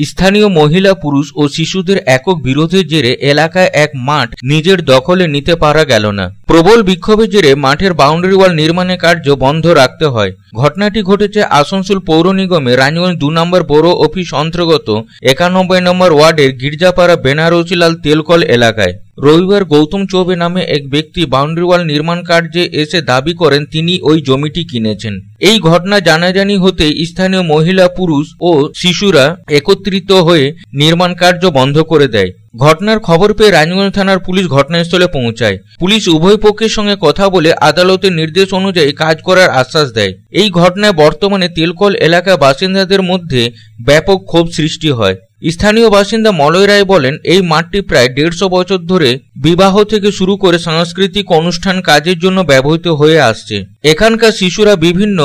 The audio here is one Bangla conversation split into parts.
স্থানীয় মহিলা, পুরুষ ও শিশুদের একক বিরোধের জেরে এলাকায় এক মাঠ নিজের দখলে নিতে পারা গেল না। প্রবল বিক্ষোভের জেরে মাঠের বাউন্ডারি ওয়াল নির্মাণের কার্য বন্ধ রাখতে হয়। ঘটনাটি ঘটেছে আসানসোল পৌর নিগমে রানীগঞ্জ 2 নম্বর বড় অফিস অন্তর্গত 91 নম্বর ওয়ার্ডের গির্জাপাড়া বেনারসিলাল তেলকল এলাকায়। রবিবার গৌতম চৌবে নামে এক ব্যক্তি বাউন্ডারি ওয়াল নির্মাণ কার্যে এসে দাবি করেন তিনি ওই জমিটি কিনেছেন। এই ঘটনা জানাজানি হতে স্থানীয় মহিলা, পুরুষ ও শিশুরা একত্রিত হয়ে নির্মাণ কার্য বন্ধ করে দেয়। ঘটনার খবর পেয়ে রানীগঞ্জ থানার পুলিশ ঘটনাস্থলে পৌঁছায়। পুলিশ উভয় পক্ষের সঙ্গে কথা বলে আদালতের নির্দেশ অনুযায়ী কাজ করার আশ্বাস দেয়। এই ঘটনায় বর্তমানে তেলকল এলাকার বাসিন্দাদের মধ্যে ব্যাপক ক্ষোভ সৃষ্টি হয়। স্থানীয় বাসিন্দা মলয় রায় বলেন, এই মাঠটি প্রায় 150 বছর ধরে বিবাহ থেকে শুরু করে সাংস্কৃতিক অনুষ্ঠান কাজের জন্য ব্যবহৃত হয়ে আসছে। এখানকার শিশুরা বিভিন্ন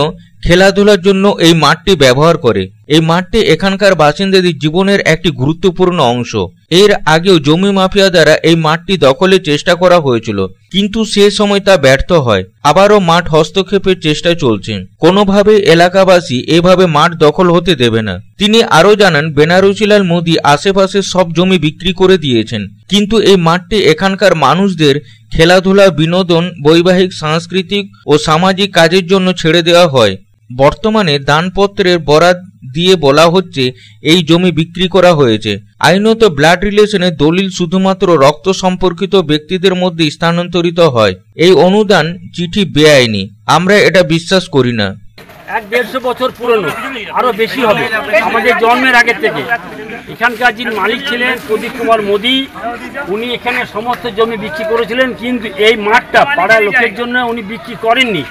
খেলাধুলার জন্য এই মাঠটি ব্যবহার করে। এই মাঠটি এখানকার বাসিন্দাদের জীবনের একটি গুরুত্বপূর্ণ অংশ। এর আগেও জমি মাফিয়া দ্বারা এই মাঠটি দখলের চেষ্টা করা হয়েছিল, কিন্তু সে সময় তা ব্যর্থ হয়। আবারও মাঠ হস্তক্ষেপের চেষ্টা চলছে। কোনোভাবে এলাকাবাসী এভাবে মাঠ দখল হতে দেবে না। তিনি আরও জানান, বেনারসিলাল মোদি আশেপাশের সব জমি বিক্রি করে দিয়েছেন, কিন্তু এই মাঠটি এখানকার মানুষদের খেলাধুলা, বিনোদন, বৈবাহিক, সাংস্কৃতিক ও সামাজিক কাজের জন্য ছেড়ে দেওয়া হয়। বর্তমানে দানপত্রের বরাত দিয়ে বলা হচ্ছে এই জমি বিক্রি করা হয়েছে। আইনত ব্লাড রিলেশনের দলিল শুধুমাত্র রক্ত সম্পর্কিত ব্যক্তিদের মধ্যে স্থানান্তরিত হয়। এই অনুদান চিঠি বেআইনি। আমরা এটা বিশ্বাস করি না। 150 বছর পুরনো, আরো বেশি হবে আমাদের জন্মের আগে থেকে। এখানকার যিনি মালিক ছিলেন প্রদীপ কুমার মোদি, উনি এখানে সমস্ত জমি বিক্রি করেছিলেন, কিন্তু এই মাঠটা পাড়ার লোকের জন্য উনি বিক্রি করেননি।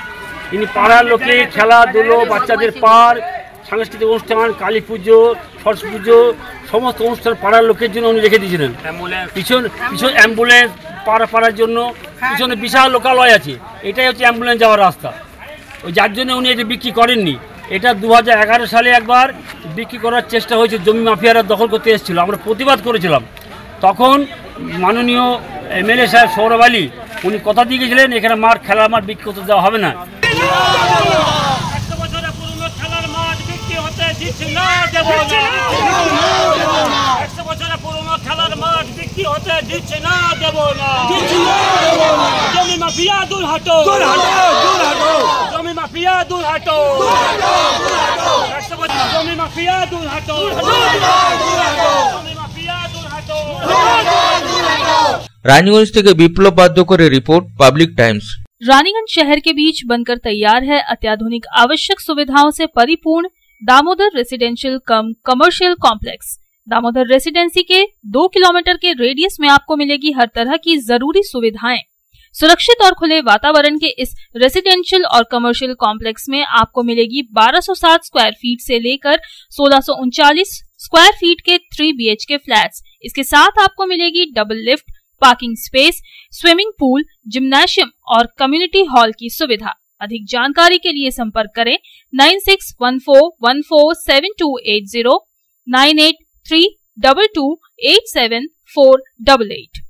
তিনি পাড়ার লোকে খেলাধুলো, বাচ্চাদের পার্ক, সাংস্কৃতিক অনুষ্ঠান, কালী পুজো, সরস্বতী পুজো, সমস্ত অনুষ্ঠান পাড়ার লোকের জন্য উনি রেখে দিয়েছিলেন। পিছন অ্যাম্বুলেন্স পাড়ার জন্য পিছনে বিশাল লোকালয় আছে, এটাই হচ্ছে অ্যাম্বুলেন্স যাওয়ার রাস্তা। ওই যার জন্য উনি এটা বিক্রি করেননি। এটা 2011 সালে একবার বিক্রি করার চেষ্টা হয়েছে, জমি মাফিয়ারা দখল করতে এসেছিল, আমরা প্রতিবাদ করেছিলাম। তখন মাননীয় এমএলএ সাহেব সৌরভ আলী উনি কথা দিয়ে গেছিলেন এখানে খেলার মাঠ বিক্রি করতে দেওয়া হবে না। 100 বছরের পুরনো খেলার মাঠ বিক্রি হতে দিচ্ছি না, দেব না। 100 বছরের পুরনো খেলার মাঠ বিক্রি হতে দিচ্ছি না, দেব না। জমি মাফিয়া দূর হাটো, জমি মাফিয়া দূর হাটো, 100 বছর জমি মাফিয়া দূর হাটো, জমি মাফিয়া দূর হাটো। रानीगंज থেকে বিপ্লব বাদ্যকরের রিপোর্ট, पब्लिक टाइम्स। रानीगंज शहर के बीच बनकर तैयार है अत्याधुनिक आवश्यक सुविधाओं से परिपूर्ण दामोदर रेसिडेंशियल कम कमर्शियल कॉम्प्लेक्स। दामोदर रेसिडेंसी के 2 किलोमीटर के रेडियस में आपको मिलेगी हर तरह की जरूरी सुविधाएं। सुरक्षित और खुले वातावरण के इस रेसिडेंशियल और कमर्शियल कॉम्प्लेक्स में आपको मिलेगी 1260 स्क्वायर फीट से लेकर 1639 स्क्वायर फीट के 3 BHK फ्लैट्स। इसके साथ आपको मिलेगी double lift, parking space, swimming pool, gymnasium और कम्युनिटी हॉल की सुविधा। अधिक जानकारी के लिए संपर्क करें 9614147280, 9832287488।